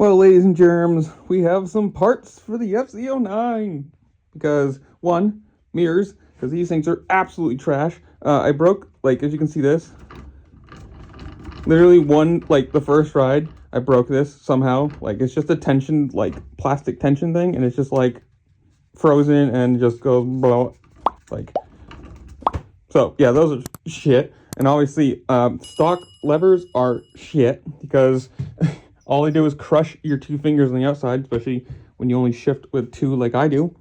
Well, ladies and germs, we have some parts for the FZ09. Because, one, mirrors, because these things are absolutely trash. I broke, like, as you can see this, literally the first ride, I broke this somehow. Like, it's just a tension, like, plastic tension thing, and it's just, like, frozen and just goes, blah, like. So, yeah, those are shit. And obviously, stock levers are shit, because all they do is crush your two fingers on the outside, especially when you only shift with two like I do.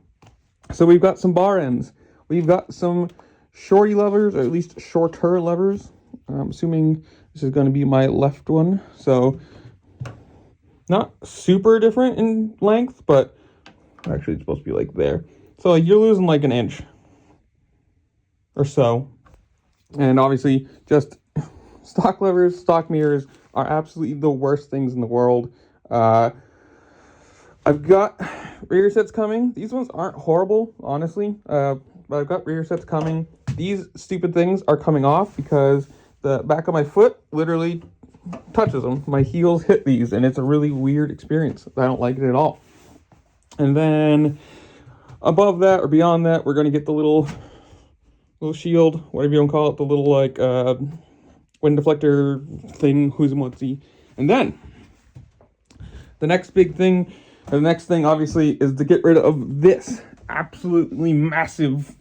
So we've got some bar ends. We've got some shorty levers, or at least shorter levers. I'm assuming this is going to be my left one. So not super different in length, but actually it's supposed to be like there. So you're losing like an inch or so. And obviously just stock levers, stock mirrors are absolutely the worst things in the world. I've got rear sets coming. These ones aren't horrible, honestly, but I've got rear sets coming. These stupid things are coming off because the back of my foot literally touches them. My heels hit these, and it's a really weird experience. I don't like it at all. And then above that or beyond that, we're going to get the little shield, whatever you want to call it, the little like wind deflector thing, who's and what's he. And then the next big thing, or the next thing obviously, is to get rid of this absolutely massive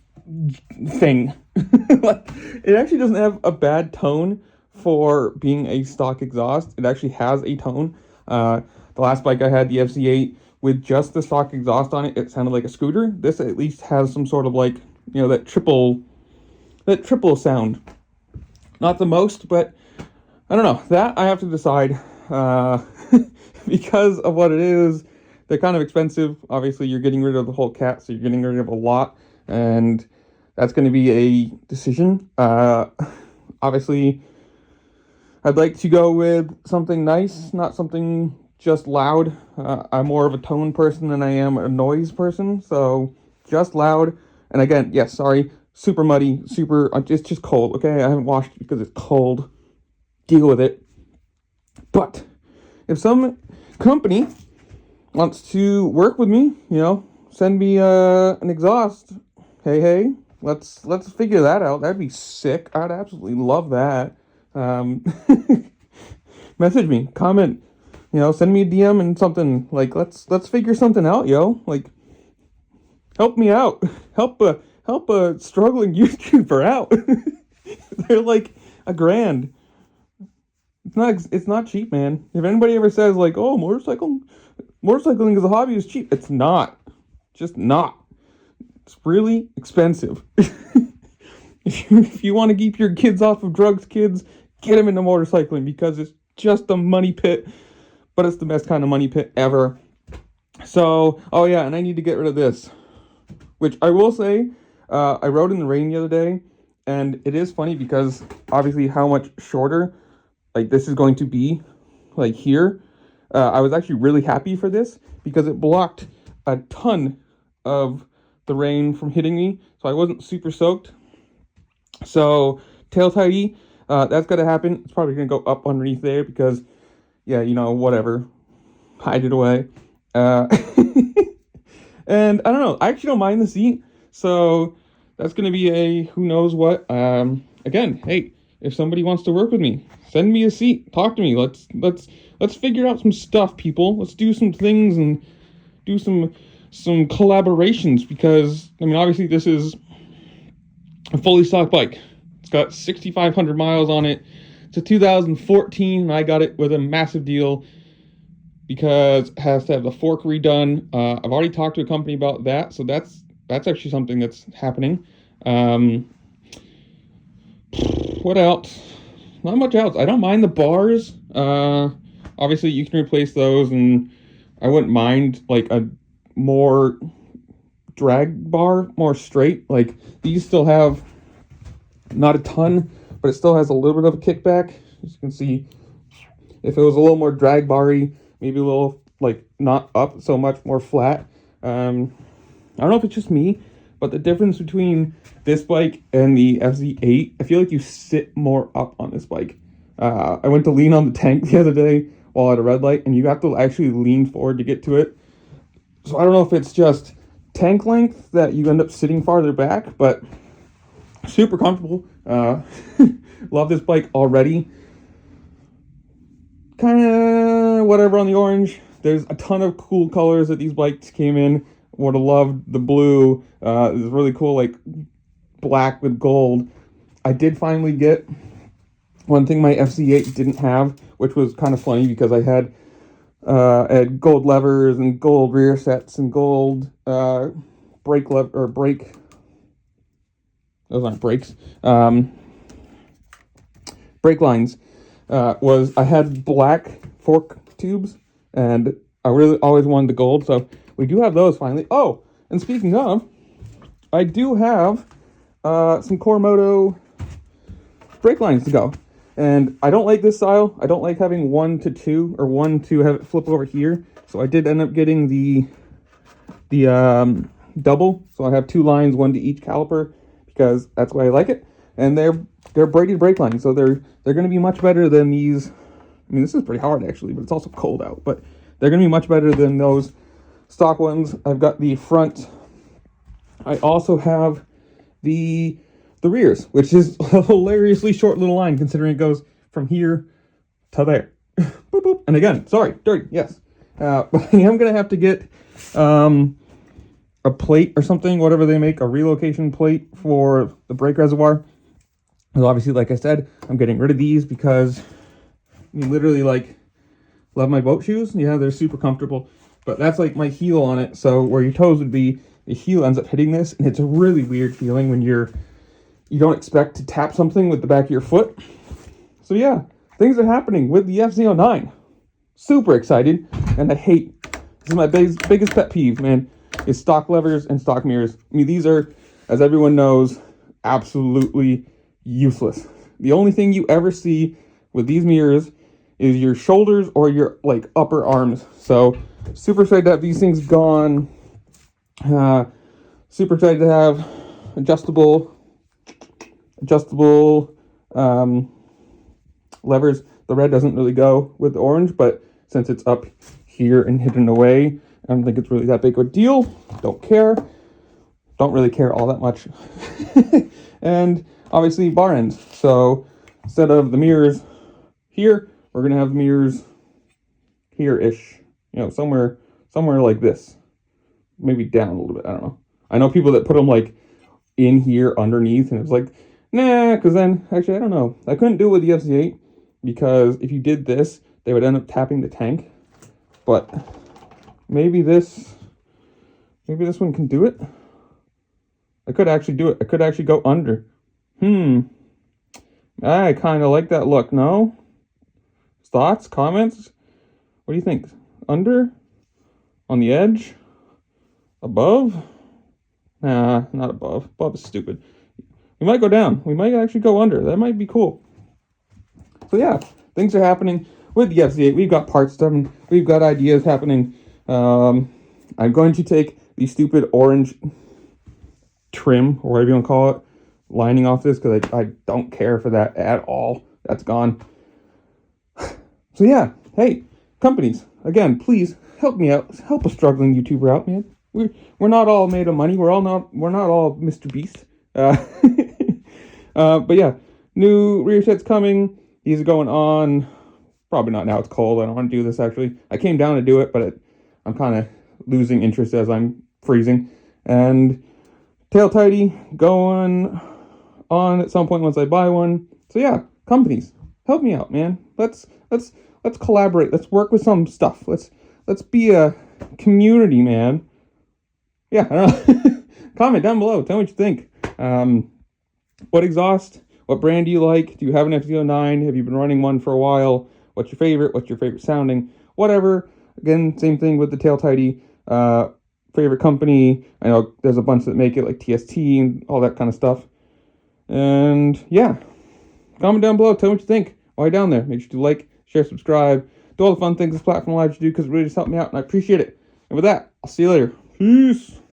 thing. Like, it actually doesn't have a bad tone for being a stock exhaust. It actually has a tone. The last bike I had, the FZ8, with just the stock exhaust on it, it sounded like a scooter. This at least has some sort of like, you know, that triple sound. Not the most, but I don't know. That I have to decide. Because of what it is, they're kind of expensive. Obviously, you're getting rid of the whole cat, so you're getting rid of a lot, and that's going to be a decision. Obviously, I'd like to go with something nice, not something just loud. I'm more of a tone person than I am a noise person, so just loud. And again, yes, sorry, super muddy, it's just cold, okay? I haven't washed it because it's cold. Deal with it. But if some company wants to work with me, you know, send me an exhaust, hey, let's figure that out. That'd be sick. I'd absolutely love that. Message me, comment, you know, send me a DM and something. Like, let's figure something out, yo. Like, help me out. Help a struggling YouTuber out. They're like $1,000. It's not cheap, man. If anybody ever says like, "Oh, motorcycling as a hobby is cheap," it's not. Just not. It's really expensive. If you want to keep your kids off of drugs, kids, get them into motorcycling, because it's just a money pit, but it's the best kind of money pit ever. So, oh yeah, and I need to get rid of this, which I will say, I rode in the rain the other day, and it is funny because obviously how much shorter like this is going to be, like here. I was actually really happy for this because it blocked a ton of the rain from hitting me, so I wasn't super soaked. So tail tidy, that's gonna happen. It's probably gonna go up underneath there because, yeah, you know, whatever, hide it away. And I don't know, I actually don't mind the seat, so that's gonna be a who knows what. Again, hey, if somebody wants to work with me, send me a seat, talk to me. Let's figure out some stuff, people. Let's do some things and do some collaborations, because I mean, obviously this is a fully stock bike. It's got 6,500 miles on it. It's a 2014, and I got it with a massive deal because it has to have the fork redone. I've already talked to a company about that, so that's actually something that's happening. What else? Not much else. I don't mind the bars. Obviously, you can replace those, and I wouldn't mind like a more drag bar, more straight. Like, these still have not a ton, but it still has a little bit of a kickback. As you can see, if it was a little more drag bar-y, maybe a little like not up so much, more flat. I don't know if it's just me, but the difference between this bike and the FZ8, I feel like you sit more up on this bike. I went to lean on the tank the other day while at a red light, and you have to actually lean forward to get to it. So I don't know if it's just tank length that you end up sitting farther back, but super comfortable. Love this bike already. Kind of whatever on the orange. There's a ton of cool colors that these bikes came in. Would have loved the blue. It's really cool, like black with gold. I did finally get one thing my FZ8 didn't have, which was kind of funny because I had gold levers and gold rear sets and gold brake those aren't brakes, brake lines. I had black fork tubes, and I really always wanted the gold, so we do have those finally. Oh, and speaking of, I do have some Moto brake lines to go. And I don't like this style. I don't like having 1 to 2 or 1 to have it flip over here. So I did end up getting the double. So I have 2 lines, 1 to each caliper, because that's why I like it. And they're braided brake lines, so they're going to be much better than these. I mean, this is pretty hard actually, but it's also cold out. But they're going to be much better than those stock ones. I've got the front. I also have the rears, which is a hilariously short little line considering it goes from here to there. Boop, boop. And again, sorry, dirty, yes. But I am going to have to get a plate or something, whatever they make, a relocation plate for the brake reservoir. And obviously, like I said, I'm getting rid of these because I mean, literally, like, love my boat shoes. Yeah, they're super comfortable. But that's like my heel on it. So where your toes would be, the heel ends up hitting this. And it's a really weird feeling when you don't expect to tap something with the back of your foot. So yeah, things are happening with the FZ09. Super excited. And I hate, this is my biggest pet peeve, man, is stock levers and stock mirrors. I mean, these are, as everyone knows, absolutely useless. The only thing you ever see with these mirrors is your shoulders or your like upper arms. So super excited to have these things gone. Super excited to have adjustable levers. The red doesn't really go with the orange, but since it's up here and hidden away, I don't think it's really that big of a deal. Don't care. Don't really care all that much. And obviously bar ends. So instead of the mirrors here, we're gonna have mirrors here-ish. You know, somewhere like this. Maybe down a little bit. I don't know. I know people that put them like in here underneath, and it's like, nah, because then actually I don't know. I couldn't do it with the FZ8 because if you did this, they would end up tapping the tank. But maybe this one can do it. I could actually do it. I could actually go under. I kind of like that look. No? Thoughts? Comments? What do you think? Under? On the edge? Above? Nah, not above. Above is stupid. We might go down. We might actually go under. That might be cool. So yeah, things are happening with the FZ8. We've got parts done. We've got ideas happening. I'm going to take the stupid orange trim, or whatever you want to call it, lining off this, because I don't care for that at all. That's gone. So yeah, hey, companies, again, please help me out. Help a struggling YouTuber out, man. We're not all made of money. We're not all Mr. Beast. But yeah, new rear sets coming. These are going on. Probably not now. It's cold. I don't want to do this actually. I came down to do it, but I'm kind of losing interest as I'm freezing. And tail tidy going on at some point once I buy one. So yeah, companies, help me out, man. Let's collaborate. Let's work with some stuff. Let's be a community, man. Yeah, I don't know. Comment down below. Tell me what you think. What exhaust? What brand do you like? Do you have an FZ09? Have you been running one for a while? What's your favorite? What's your favorite sounding? Whatever. Again, same thing with the tail tidy. Favorite company. I know there's a bunch that make it, like TST and all that kind of stuff. And yeah, comment down below. Tell me what you think. While you're down there, make sure to like, share, subscribe, do all the fun things this platform allows you to do, because it really just helped me out and I appreciate it. And with that, I'll see you later. Peace.